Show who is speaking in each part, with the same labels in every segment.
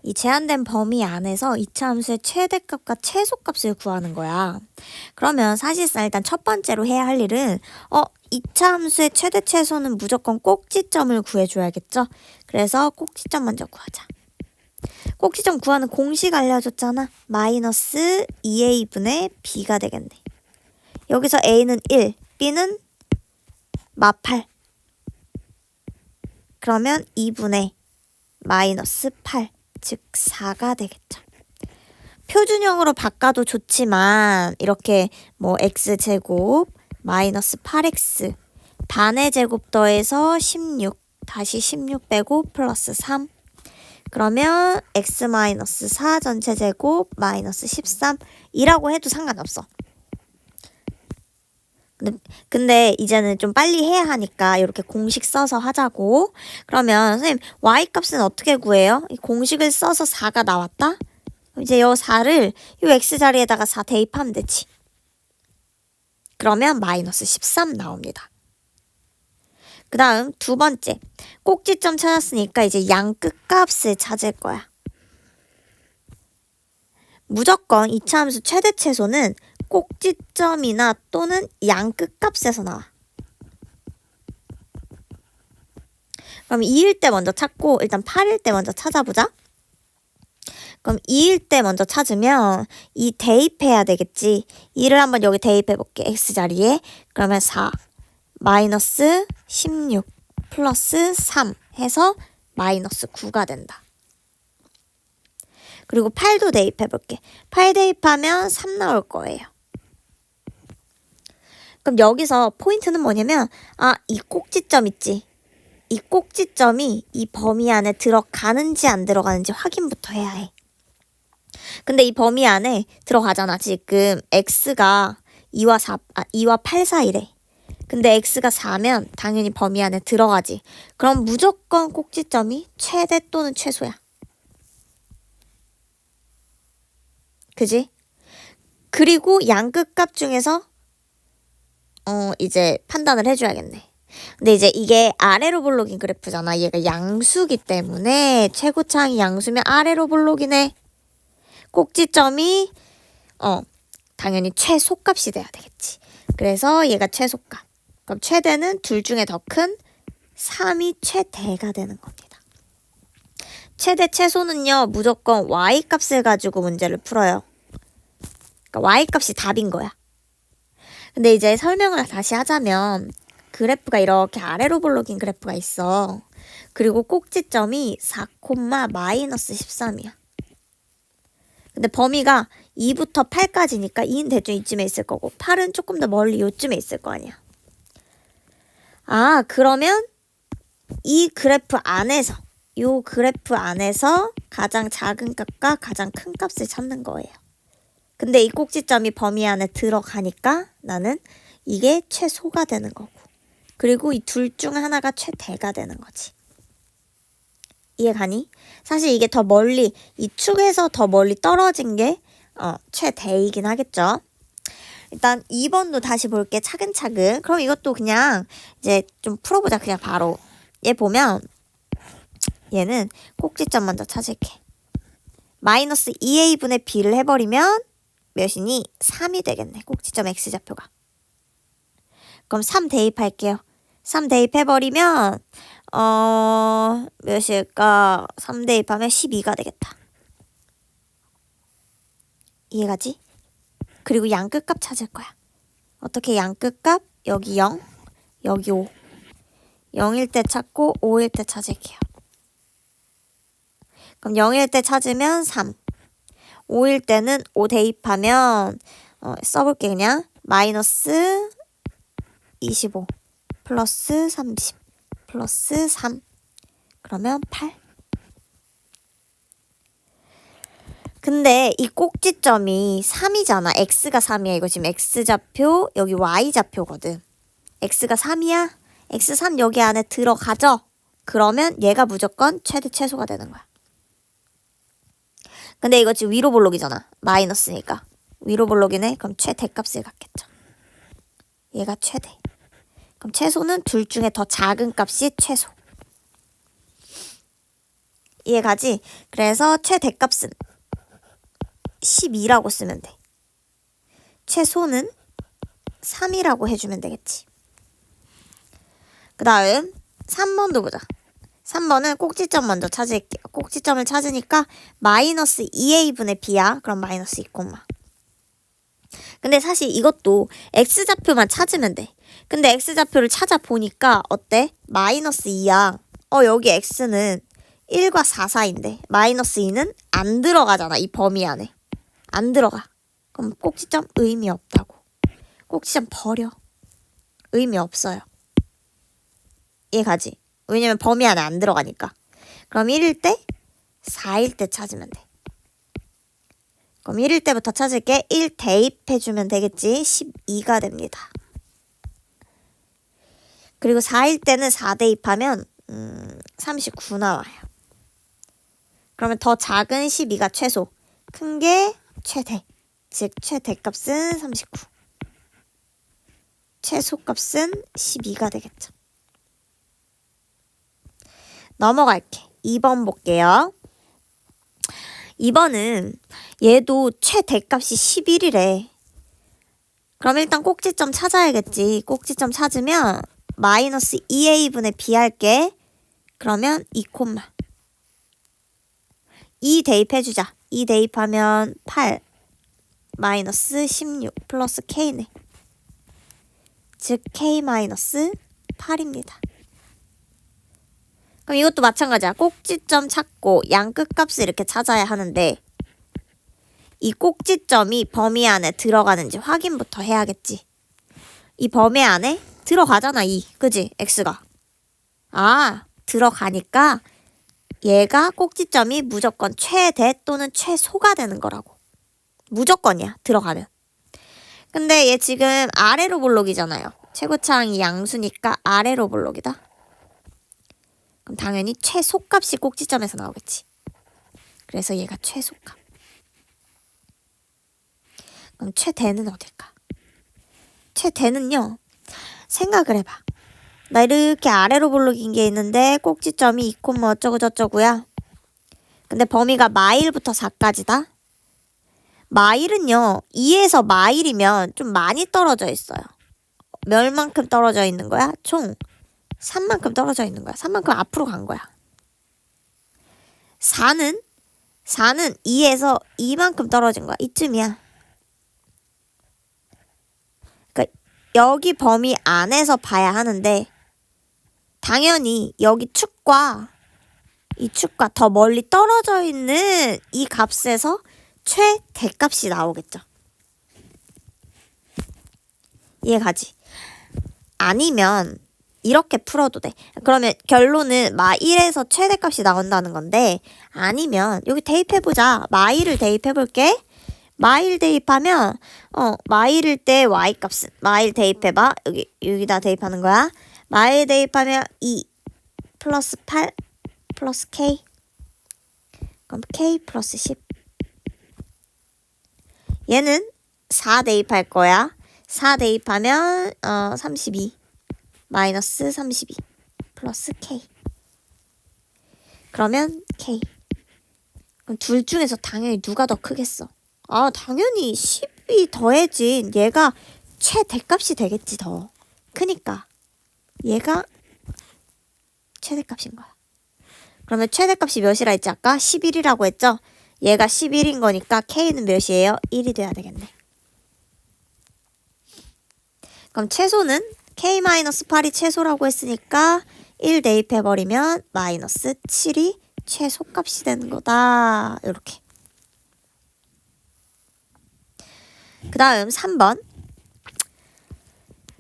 Speaker 1: 이 제한된 범위 안에서 이차함수의 최대값과 최소값을 구하는 거야. 그러면 사실상 일단 첫 번째로 해야 할 일은 이차함수의 최대 최소는 무조건 꼭지점을 구해줘야겠죠? 그래서 꼭지점 먼저 구하자. 꼭지점 구하는 공식 알려줬잖아. 마이너스 2a분의 b가 되겠네. 여기서 a는 1, b는 마8. 그러면 2분의 마이너스 8, 즉 4가 되겠죠. 표준형으로 바꿔도 좋지만 이렇게 뭐 x제곱 마이너스 8x 반의 제곱 더해서 16 다시 16 빼고 플러스 3 그러면 x 마이너스 4 전체 제곱 마이너스 13이라고 해도 상관없어. 근데 이제는 좀 빨리 해야 하니까 이렇게 공식 써서 하자고. 그러면 선생님 y값은 어떻게 구해요? 이 공식을 써서 4가 나왔다? 이제 요 4를 요 x 자리에다가 4 대입하면 되지. 그러면 마이너스 13 나옵니다. 그 다음 두 번째. 꼭지점 찾았으니까 이제 양 끝값을 찾을 거야. 무조건 이차함수 최대 최소는 꼭지점이나 또는 양 끝값에서 나와. 그럼 2일 때 먼저 찾고 일단 8일 때 먼저 찾아보자. 그럼 2일 때 먼저 찾으면 2 대입해야 되겠지. 2를 한번 여기 대입해볼게. x자리에. 그러면 4 마이너스 16 플러스 3 해서 마이너스 9가 된다. 그리고 8도 대입해볼게. 8 대입하면 3 나올 거예요. 그럼 여기서 포인트는 뭐냐면 이 꼭지점 있지? 이 꼭지점이 이 범위 안에 들어가는지 안 들어가는지 확인부터 해야 해. 근데 이 범위 안에 들어가잖아. 지금 x가 2와 8 사이래. 근데 x가 4면 당연히 범위 안에 들어가지. 그럼 무조건 꼭지점이 최대 또는 최소야. 그지? 그리고 양 끝값 중에서 이제 판단을 해줘야겠네. 근데 이제 이게 아래로 볼록인 그래프잖아. 얘가 양수기 때문에 최고차항이 양수면 아래로 볼록이네. 꼭지점이 당연히 최소값이 돼야 되겠지. 그래서 얘가 최소값. 그럼 최대는 둘 중에 더 큰 3이 최대가 되는 겁니다. 최대 최소는요. 무조건 y값을 가지고 문제를 풀어요. 그러니까 y값이 답인 거야. 근데 이제 설명을 다시 하자면 그래프가 이렇게 아래로 볼록인 그래프가 있어. 그리고 꼭지점이 4, 마이너스 13이야. 근데 범위가 2부터 8까지니까 2는 대충 이쯤에 있을 거고 8은 조금 더 멀리 요쯤에 있을 거 아니야. 그러면 이 그래프 안에서 가장 작은 값과 가장 큰 값을 찾는 거예요. 근데 이 꼭지점이 범위 안에 들어가니까 나는 이게 최소가 되는 거고 그리고 이 둘 중 하나가 최대가 되는 거지. 이해가니? 사실 이게 더 멀리 이 축에서 더 멀리 떨어진 게 최대이긴 하겠죠. 일단 2번도 다시 볼게. 차근차근. 그럼 이것도 그냥 이제 좀 풀어보자. 그냥 바로. 얘 보면 얘는 꼭지점 먼저 찾을게. 마이너스 2a분의 b를 해버리면 몇이니? 3이 되겠네. 꼭지점 x좌표가. 그럼 3 대입할게요. 3 대입해버리면 몇일까? 3 대입하면 12가 되겠다. 이해가지? 그리고 양 끝값 찾을 거야. 어떻게 양 끝값? 여기 0, 여기 5. 0일 때 찾고 5일 때 찾을게요. 그럼 0일 때 찾으면 3. 5일 때는 5 대입하면 써볼게 그냥. 마이너스 25 플러스 30 플러스 3 그러면 8. 근데 이 꼭지점이 3이잖아. x가 3이야. 이거 지금 x좌표 여기 y좌표거든. x가 3이야. x3 여기 안에 들어가죠? 그러면 얘가 무조건 최대 최소가 되는 거야. 근데 이거 지금 위로 볼록이잖아. 마이너스니까. 위로 볼록이네. 그럼 최대값을 갖겠죠. 얘가 최대. 그럼 최소는 둘 중에 더 작은 값이 최소. 이해가지? 그래서 최대값은 12라고 쓰면 돼. 최소는 3이라고 해주면 되겠지. 그 다음 3번도 보자. 3번은 꼭지점 먼저 찾을게요. 꼭지점을 찾으니까 마이너스 2a분의 b야. 그럼 마이너스 2, 근데 사실 이것도 x좌표만 찾으면 돼. 근데 x좌표를 찾아보니까 어때? 마이너스 2야. 여기 x는 1과 4 사이인데 마이너스 2는 안 들어가잖아. 이 범위 안에. 안 들어가. 그럼 꼭지점 의미 없다고. 꼭지점 버려. 의미 없어요. 이해가지? 왜냐면 범위 안에 안 들어가니까. 그럼 1일 때, 4일 때 찾으면 돼. 그럼 1일 때부터 찾을게. 1 대입해주면 되겠지. 12가 됩니다. 그리고 4일 때는 4 대입하면 39 나와요. 그러면 더 작은 12가 최소. 큰 게 최대. 즉 최대값은 39. 최소값은 12가 되겠죠. 넘어갈게. 2번 볼게요. 2번은 얘도 최대값이 11이래. 그럼 일단 꼭지점 찾아야겠지. 꼭지점 찾으면 마이너스 2a분의 b 할게. 그러면 2, 2 대입해주자. 2 대입하면 8 마이너스 16 플러스 k네. 즉 k 마이너스 8입니다. 그럼 이것도 마찬가지야. 꼭지점 찾고 양 끝값을 이렇게 찾아야 하는데 이 꼭지점이 범위 안에 들어가는지 확인부터 해야겠지. 이 범위 안에 들어가잖아. 그지? x가. 들어가니까 얘가 꼭지점이 무조건 최대 또는 최소가 되는 거라고. 무조건이야. 들어가면. 근데 얘 지금 아래로 볼록이잖아요. 최고차항이 양수니까 아래로 볼록이다. 그럼 당연히 최소값이 꼭지점에서 나오겠지. 그래서 얘가 최소값. 그럼 최대는 어딜까? 최대는요. 생각을 해봐. 나 이렇게 아래로 볼록인 게 있는데 꼭지점이 2, 어쩌고 저쩌고야. 근데 범위가 마일부터 4까지다. 마일은요. 2에서 마일이면 좀 많이 떨어져 있어요. 몇만큼 떨어져 있는 거야? 총 3만큼 떨어져 있는 거야. 3만큼 앞으로 간 거야. 4는 2에서 2만큼 떨어진 거야. 이쯤이야. 그러니까 여기 범위 안에서 봐야 하는데 당연히 여기 축과 이 축과 더 멀리 떨어져 있는 이 값에서 최대값이 나오겠죠. 이해가지? 아니면 이렇게 풀어도 돼. 그러면 결론은 마1에서 최대값이 나온다는 건데 아니면 여기 대입해보자. 마1을 대입해볼게. 마1 대입하면 마1일 때 y값은 마1 대입해봐. 여기다 대입하는 거야. 마1 대입하면 2 플러스 8 플러스 k 그럼 k 플러스 10 얘는 4 대입할 거야. 4 대입하면 32 마이너스 32 플러스 k 그러면 k 그럼 둘 중에서 당연히 누가 더 크겠어? 당연히 10이 더해진 얘가 최대값이 되겠지. 더 크니까 얘가 최대값인 거야. 그러면 최대값이 몇이라 했지 아까? 11이라고 했죠? 얘가 11인 거니까 k는 몇이에요? 1이 돼야 되겠네. 그럼 최소는 k-8이 최소라고 했으니까 1 대입해버리면 마이너스 7이 최소값이 되는 거다. 이렇게. 그 다음 3번.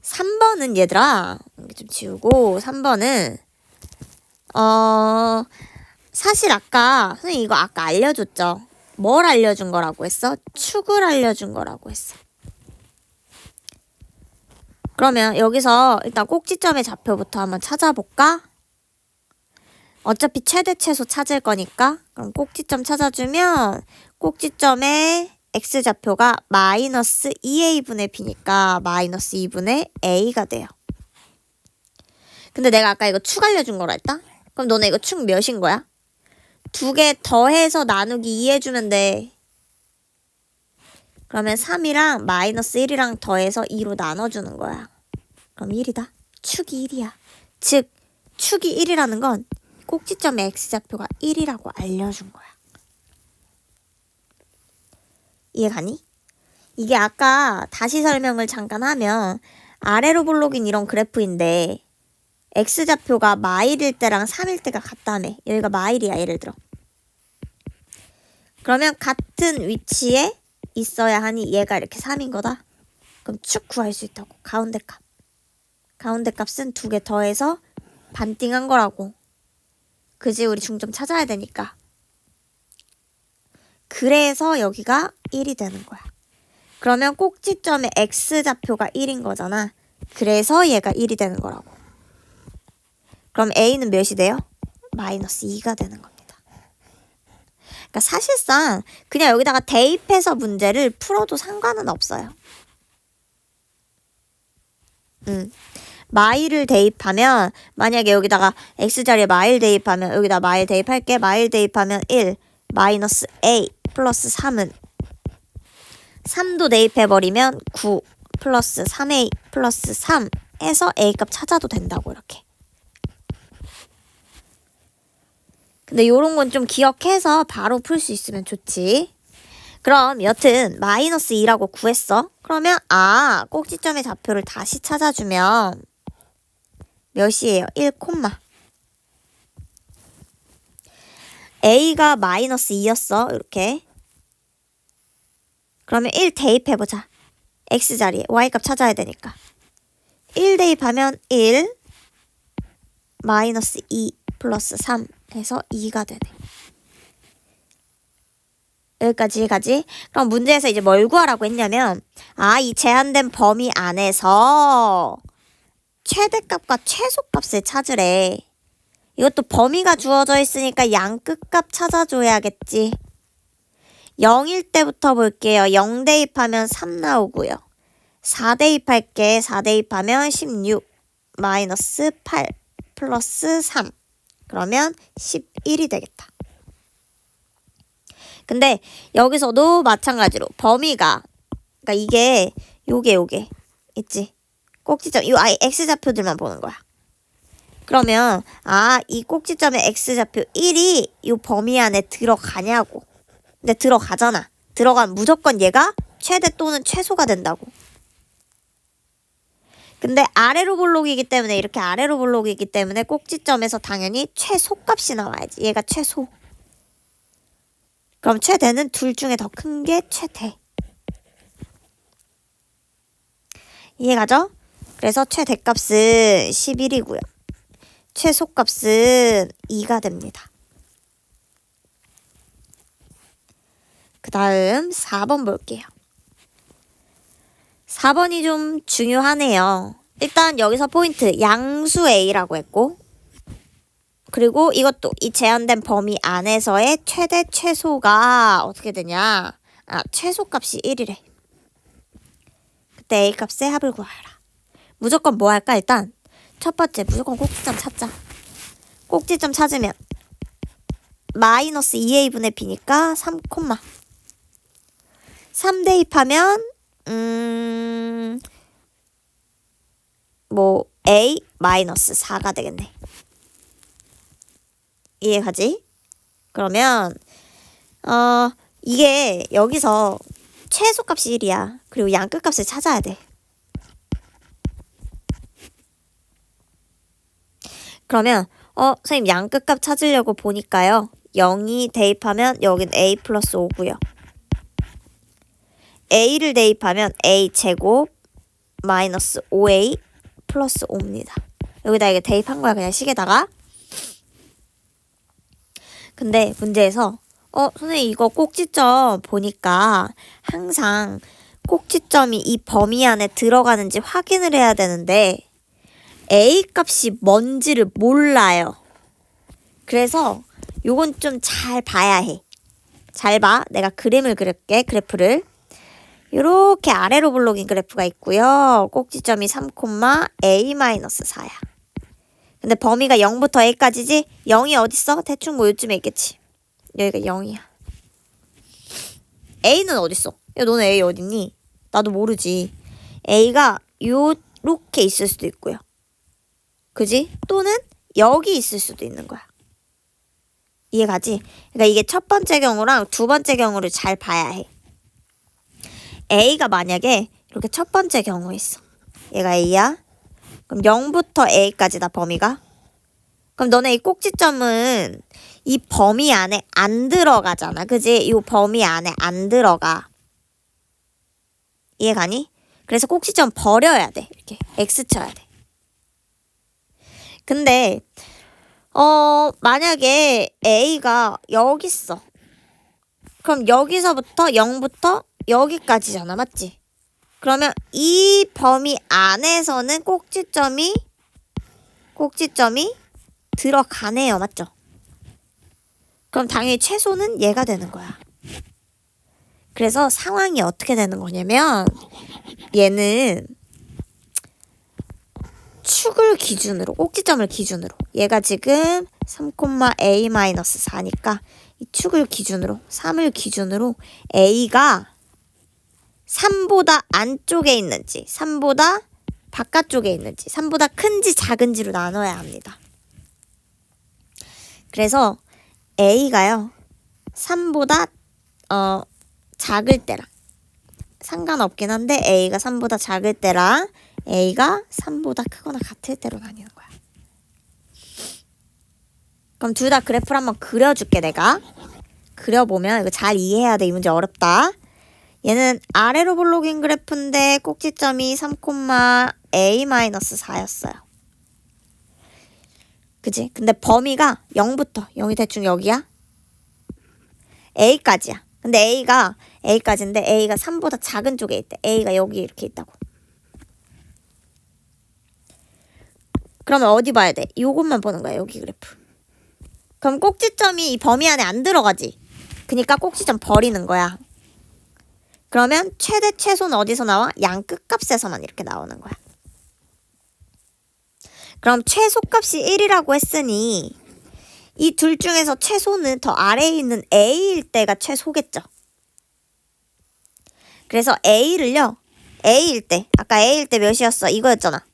Speaker 1: 3번은 얘들아 좀 지우고 3번은 사실 아까 선생님 이거 아까 알려줬죠. 뭘 알려준 거라고 했어? 축을 알려준 거라고 했어. 그러면 여기서 일단 꼭지점의 좌표부터 한번 찾아볼까? 어차피 최대 최소 찾을 거니까 그럼 꼭지점 찾아주면 꼭지점의 x좌표가 마이너스 2a분의 b니까 마이너스 2분의 a가 돼요. 근데 내가 아까 이거 축 알려준 거라 했다? 그럼 너네 이거 축 몇인 거야? 두 개 더해서 나누기 2 해주면 돼. 그러면 3이랑 마이너스 1이랑 더해서 2로 나눠주는 거야. 그럼 1이다. 축이 1이야. 즉 축이 1이라는 건 꼭지점의 x좌표가 1이라고 알려준 거야. 이해가니? 이게 아까 다시 설명을 잠깐 하면 아래로 볼록인 이런 그래프인데 x좌표가 마일일 때랑 3일 때가 같다며. 여기가 마일이야, 예를 들어. 그러면 같은 위치에 있어야 하니 얘가 이렇게 3인 거다. 그럼 축 구할 수 있다고. 가운데 값. 가운데 값은 두 개 더해서 반띵한 거라고. 그지? 우리 중점 찾아야 되니까. 그래서 여기가 1이 되는 거야. 그러면 꼭지점의 x좌표가 1인 거잖아. 그래서 얘가 1이 되는 거라고. 그럼 a는 몇이 돼요? 마이너스 2가 되는 겁니다. 그러니까 사실상 그냥 여기다가 대입해서 문제를 풀어도 상관은 없어요. 마일을 대입하면 만약에 여기다가 x자리에 마일 대입하면 여기다 마일 대입할게. 마일 대입하면 1 마이너스 a 플러스 3은 3도 대입해버리면 9 플러스 3a 플러스 3 해서 a값 찾아도 된다고 이렇게. 근데 요런 건 좀 기억해서 바로 풀 수 있으면 좋지. 그럼 여튼 마이너스 2라고 구했어. 그러면 꼭지점의 좌표를 다시 찾아주면 몇이에요? 1, a가 마이너스 2였어. 이렇게. 그러면 1 대입해보자. x자리에 y값 찾아야 되니까. 1 대입하면 1 마이너스 2 플러스 3 해서 2가 되네. 여기까지 가지. 그럼 문제에서 이제 뭘 구하라고 했냐면 이 제한된 범위 안에서 최대값과 최소값을 찾으래. 이것도 범위가 주어져 있으니까 양 끝값 찾아줘야겠지. 0일 때부터 볼게요. 0 대입하면 3 나오고요. 4 대입할게. 4 대입하면 16 마이너스 8 플러스 3 그러면 11이 되겠다. 근데 여기서도 마찬가지로 범위가 그러니까 이게 요게 있지. 꼭지점 이 x좌표들만 보는 거야. 그러면 이 꼭지점의 x좌표 1이 이 범위 안에 들어가냐고. 근데 들어가잖아. 들어가면 무조건 얘가 최대 또는 최소가 된다고. 근데 아래로 볼록이기 때문에 이렇게 아래로 볼록이기 때문에 꼭지점에서 당연히 최소값이 나와야지. 얘가 최소. 그럼 최대는 둘 중에 더 큰 게 최대. 이해가죠? 그래서 최대값은 11이고요. 최소값은 2가 됩니다. 그 다음 4번 볼게요. 4번이 좀 중요하네요. 일단 여기서 포인트 양수 A라고 했고 그리고 이것도 이 제한된 범위 안에서의 최대 최소가 어떻게 되냐. 최소값이 1이래. 그때 A값의 합을 구하라. 무조건 뭐 할까? 일단 첫 번째 무조건 꼭지점 찾자. 꼭지점 찾으면 마이너스 2A분의 B니까 3, 3 대입하면 A 마이너스 4가 되겠네. 이해가지? 그러면 이게 여기서 최소값이 1이야. 그리고 양 끝값을 찾아야 돼. 그러면 선생님 양 끝값 찾으려고 보니까요. 0이 대입하면 여긴 A 플러스 5고요. A를 대입하면 A 제곱 마이너스 5A 플러스 5입니다. 여기다 이게 대입한 거야. 그냥 식에다가. 근데 문제에서 선생님 이거 꼭지점 보니까 항상 꼭지점이 이 범위 안에 들어가는지 확인을 해야 되는데 A 값이 뭔지를 몰라요. 그래서 요건 좀 잘 봐야 해. 잘 봐. 내가 그림을 그릴게. 그래프를. 이렇게 아래로 볼록인 그래프가 있고요. 꼭지점이 3, A-4야. 근데 범위가 0부터 A까지지? 0이 어딨어? 대충 뭐 요쯤에 있겠지. 여기가 0이야. A는 어딨어? 야, 너는 A 어딨니? 나도 모르지. A가 요렇게 있을 수도 있고요. 그지? 또는 여기 있을 수도 있는 거야. 이해가지? 그러니까 이게 첫 번째 경우랑 두 번째 경우를 잘 봐야 해. A가 만약에 이렇게 첫 번째 경우에 있어. 얘가 A야. 그럼 0부터 A까지다 범위가. 그럼 너네 이 꼭지점은 이 범위 안에 안 들어가잖아. 그지? 이 범위 안에 안 들어가. 이해가니? 그래서 꼭지점 버려야 돼. 이렇게 X 쳐야 돼. 근데 만약에 A가 여기 있어. 그럼 여기서부터 0부터 여기까지잖아. 맞지? 그러면 이 범위 안에서는 꼭지점이 들어가네요. 맞죠? 그럼 당연히 최소는 얘가 되는 거야. 그래서 상황이 어떻게 되는 거냐면 얘는 축을 기준으로, 꼭지점을 기준으로 얘가 지금 3,A-4니까 이 축을 기준으로 3을 기준으로 A가 3보다 안쪽에 있는지 3보다 바깥쪽에 있는지 3보다 큰지 작은지로 나눠야 합니다. 그래서 A가요 3보다 작을 때랑 상관없긴 한데 A가 3보다 작을 때랑 A가 3보다 크거나 같을 때로 나뉘는 거야. 그럼 둘 다 그래프를 한번 그려줄게. 내가 그려보면 이거 잘 이해해야 돼. 이 문제 어렵다. 얘는 아래로 볼록인 그래프인데 꼭지점이 3,A-4였어요. 그치? 근데 범위가 0부터 0이 대충 여기야. A까지야. 근데 A까지인데 A가 3보다 작은 쪽에 있대. A가 여기 이렇게 있다고. 그러면 어디 봐야 돼? 요것만 보는 거야. 여기 그래프. 그럼 꼭지점이 이 범위 안에 안 들어가지. 그러니까 꼭지점 버리는 거야. 그러면 최대 최소는 어디서 나와? 양 끝값에서만 이렇게 나오는 거야. 그럼 최소값이 1이라고 했으니 이 둘 중에서 최소는 더 아래에 있는 A일 때가 최소겠죠. 그래서 A를요. A일 때. 아까 A일 때 몇이었어? 이거였잖아.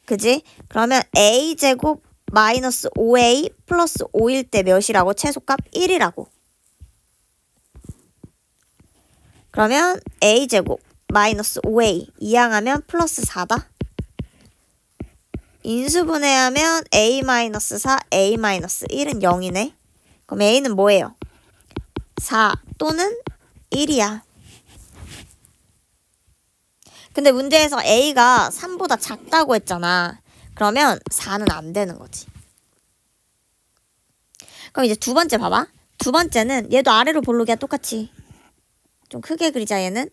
Speaker 1: 그지? 그러면 A제곱 마이너스 5A 플러스 5일 때 몇이라고? 최소값 1이라고. 그러면 A제곱 마이너스 5A 이항하면 플러스 4다. 인수분해하면 A-4, A-1은 0이네. 그럼 A는 뭐예요? 4 또는 1이야. 근데 문제에서 A가 3보다 작다고 했잖아. 그러면 4는 안 되는 거지. 그럼 이제 두 번째 봐봐. 두 번째는 얘도 아래로 볼록이야. 똑같이. 좀 크게 그리자 얘는.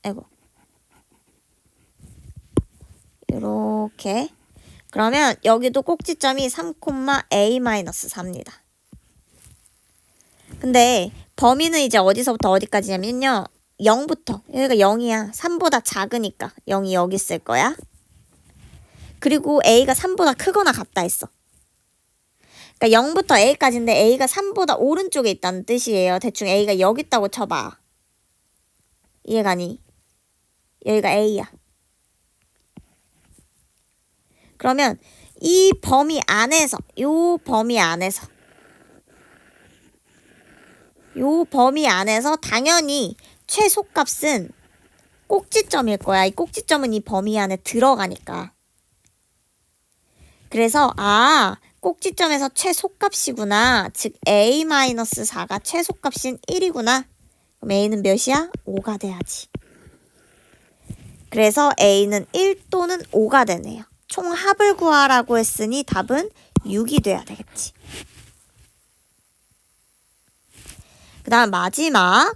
Speaker 1: 아이고. 이렇게. 그러면 여기도 꼭지점이 3,A-4입니다. 근데 범위는 이제 어디서부터 어디까지냐면요. 0부터. 여기가 0이야. 3보다 작으니까 0이 여기 있을 거야. 그리고 A가 3보다 크거나 같다 했어. 그러니까 0부터 A까지인데 A가 3보다 오른쪽에 있다는 뜻이에요. 대충 A가 여기 있다고 쳐봐. 이해가니? 여기가 A야. 그러면 이 범위 안에서 요 범위 안에서 당연히 최소값은 꼭지점일 거야. 이 꼭지점은 이 범위 안에 들어가니까. 그래서 꼭지점에서 최소값이구나. 즉 A-4가 최소값인 1이구나. 그럼 A는 몇이야? 5가 돼야지. 그래서 A는 1 또는 5가 되네요. 총 합을 구하라고 했으니 답은 6이 돼야 되겠지. 그 다음 마지막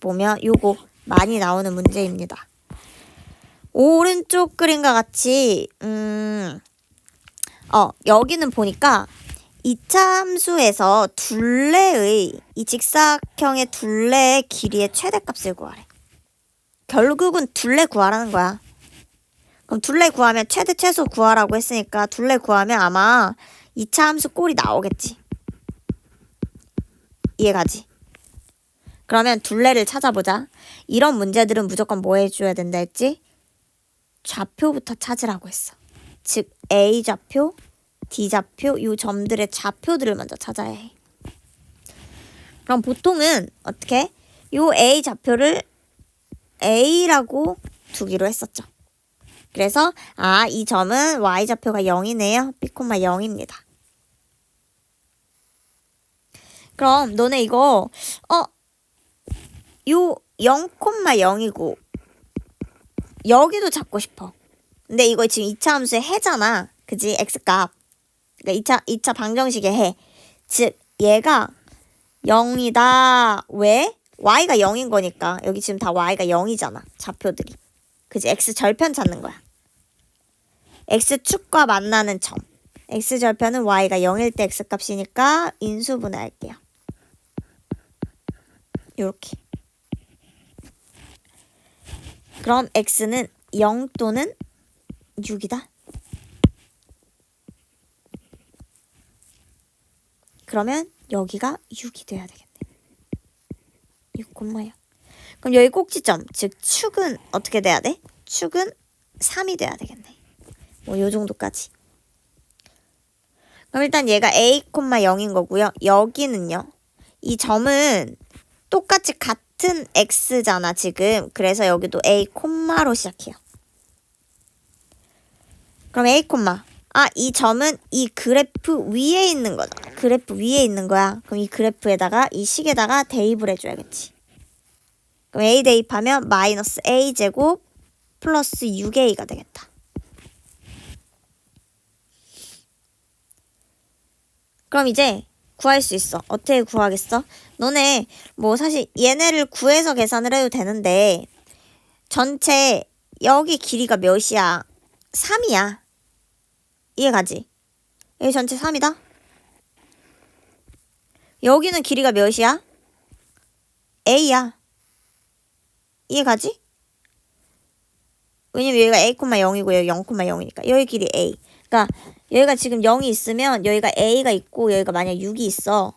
Speaker 1: 보면 요거 많이 나오는 문제입니다. 오른쪽 그림과 같이 여기는 보니까 이차 함수에서 둘레의 이 직사각형의 둘레의 길이의 최대값을 구하래. 결국은 둘레 구하라는 거야. 그럼 둘레 구하면 최대 최소 구하라고 했으니까 둘레 구하면 아마 2차 함수 꼴이 나오겠지. 이해가지? 그러면 둘레를 찾아보자. 이런 문제들은 무조건 뭐 해줘야 된다 했지? 좌표부터 찾으라고 했어. 즉 A좌표, D좌표 요 점들의 좌표들을 먼저 찾아야 해. 그럼 보통은 어떻게? 요 A좌표를 A라고 두기로 했었죠. 그래서 이 점은 Y좌표가 0이네요. B, 0입니다. 그럼 너네 이거 요 0,0이고 여기도 찾고 싶어. 근데 이거 지금 2차 함수의 해잖아. 그지? X값. 그러니까 2차 방정식의 해. 즉 얘가 0이다. 왜? Y가 0인 거니까. 여기 지금 다 Y가 0이잖아. 좌표들이. 그지? X절편 찾는 거야. X축과 만나는 점. X절편은 Y가 0일 때 X값이니까 인수분해할게요. 요렇게. 그럼 X는 0 또는 6이다. 그러면 여기가 6이 돼야 되겠네. 6,0. 그럼 여기 꼭지점, 즉 축은 어떻게 돼야 돼? 축은 3이 돼야 되겠네. 뭐 요 정도까지. 그럼 일단 얘가 A, 0인 거고요. 여기는요. 이 점은 똑같이 같은 X잖아 지금. 그래서 여기도 A, 로 시작해요. 그럼 A, 이 점은 이 그래프 위에 있는 거잖아. 그래프 위에 있는 거야. 그럼 이 그래프에다가 이 식에다가 대입을 해줘야겠지. 그럼 A 대입하면 마이너스 A제곱 플러스 6A가 되겠다. 그럼 이제 구할 수 있어. 어떻게 구하겠어? 너네 뭐 사실 얘네를 구해서 계산을 해도 되는데 전체 여기 길이가 몇이야? 3이야. 이해가지? 여기 전체 3이다. 여기는 길이가 몇이야? A야. 이해가지? 왜냐면 여기가 A, 0이고 여기 0,0이니까 여기 길이 A. 그러니까 여기가 지금 0이 있으면 여기가 A가 있고 여기가 만약 6이 있어.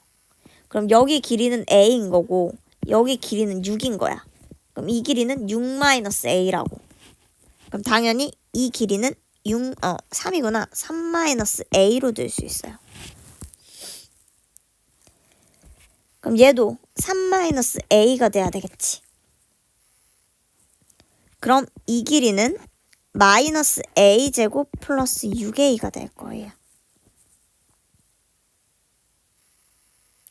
Speaker 1: 그럼 여기 길이는 A인 거고 여기 길이는 6인 거야. 그럼 이 길이는 6-A라고. 그럼 당연히 이 길이는 3이구나. 3-A로 될 수 있어요. 그럼 얘도 3-A가 돼야 되겠지. 그럼 이 길이는 마이너스 A제곱 플러스 6A가 될 거예요.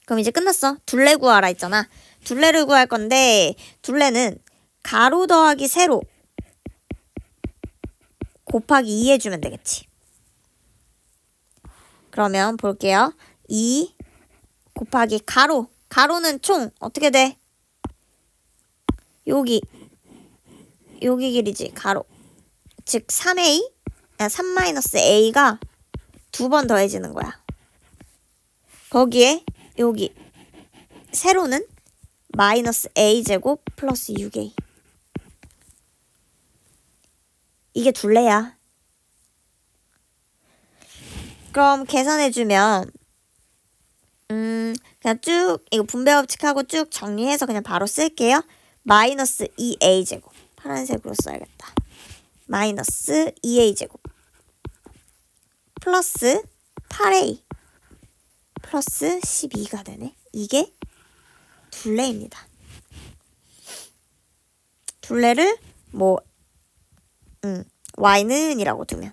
Speaker 1: 그럼 이제 끝났어. 둘레 구하라 했잖아. 둘레를 구할 건데 둘레는 가로 더하기 세로 곱하기 2 해주면 되겠지. 그러면 볼게요. 2 곱하기 가로. 가로는 총 어떻게 돼? 여기 길이지. 가로. 즉 3A, 3-A가 2번 더해지는 거야. 거기에 여기 세로는 마이너스 A제곱 플러스 6A. 이게 둘레야. 그럼 계산해주면 그냥 쭉 이거 분배 법칙하고 쭉 정리해서 그냥 바로 쓸게요. 마이너스 2A제곱. 파란색으로 써야겠다. 마이너스 2A제곱 플러스 8A 플러스 12가 되네. 이게 둘레입니다. 둘레를 뭐 Y는 이라고 두면.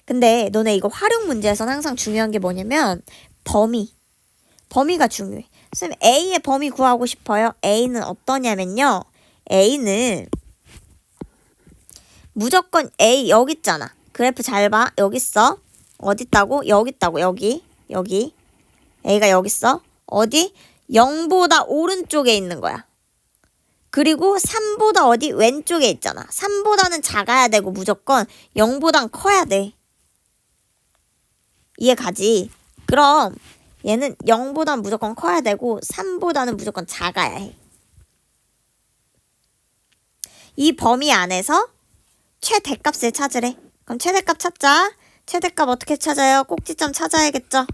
Speaker 1: 근데 너네 이거 활용 문제에서는 항상 중요한 게 뭐냐면 범위가 중요해. 선생님 A의 범위 구하고 싶어요. A는 어떠냐면요. A는 무조건 A 여기 있잖아. 그래프 잘 봐. 여기 있어. 어디 있다고? 여기 있다고. 여기. A가 여기 있어. 어디? 0보다 오른쪽에 있는 거야. 그리고 3보다 어디? 왼쪽에 있잖아. 3보다는 작아야 되고 무조건 0보단 커야 돼. 이해 가지? 그럼 얘는 0보단 무조건 커야 되고 3보다는 무조건 작아야 해. 이 범위 안에서 최대값을 찾으래. 그럼 최대값 찾자. 최대값 어떻게 찾아요? 꼭지점 찾아야겠죠?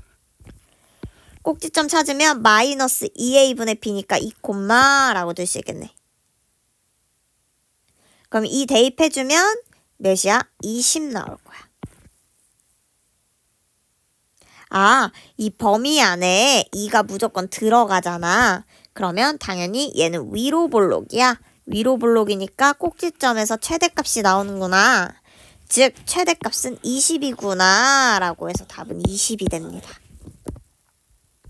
Speaker 1: 꼭지점 찾으면 마이너스 2a분의 b니까 2 콤마라고 될 수 있겠네. 그럼 2 대입해주면 몇이야? 20 나올 거야. 아, 이 범위 안에 2가 무조건 들어가잖아. 그러면 당연히 얘는 위로 볼록이야. 위로 볼록이니까 꼭지점에서 최대값이 나오는구나. 즉 최대값은 20이구나 라고 해서 답은 20이 됩니다.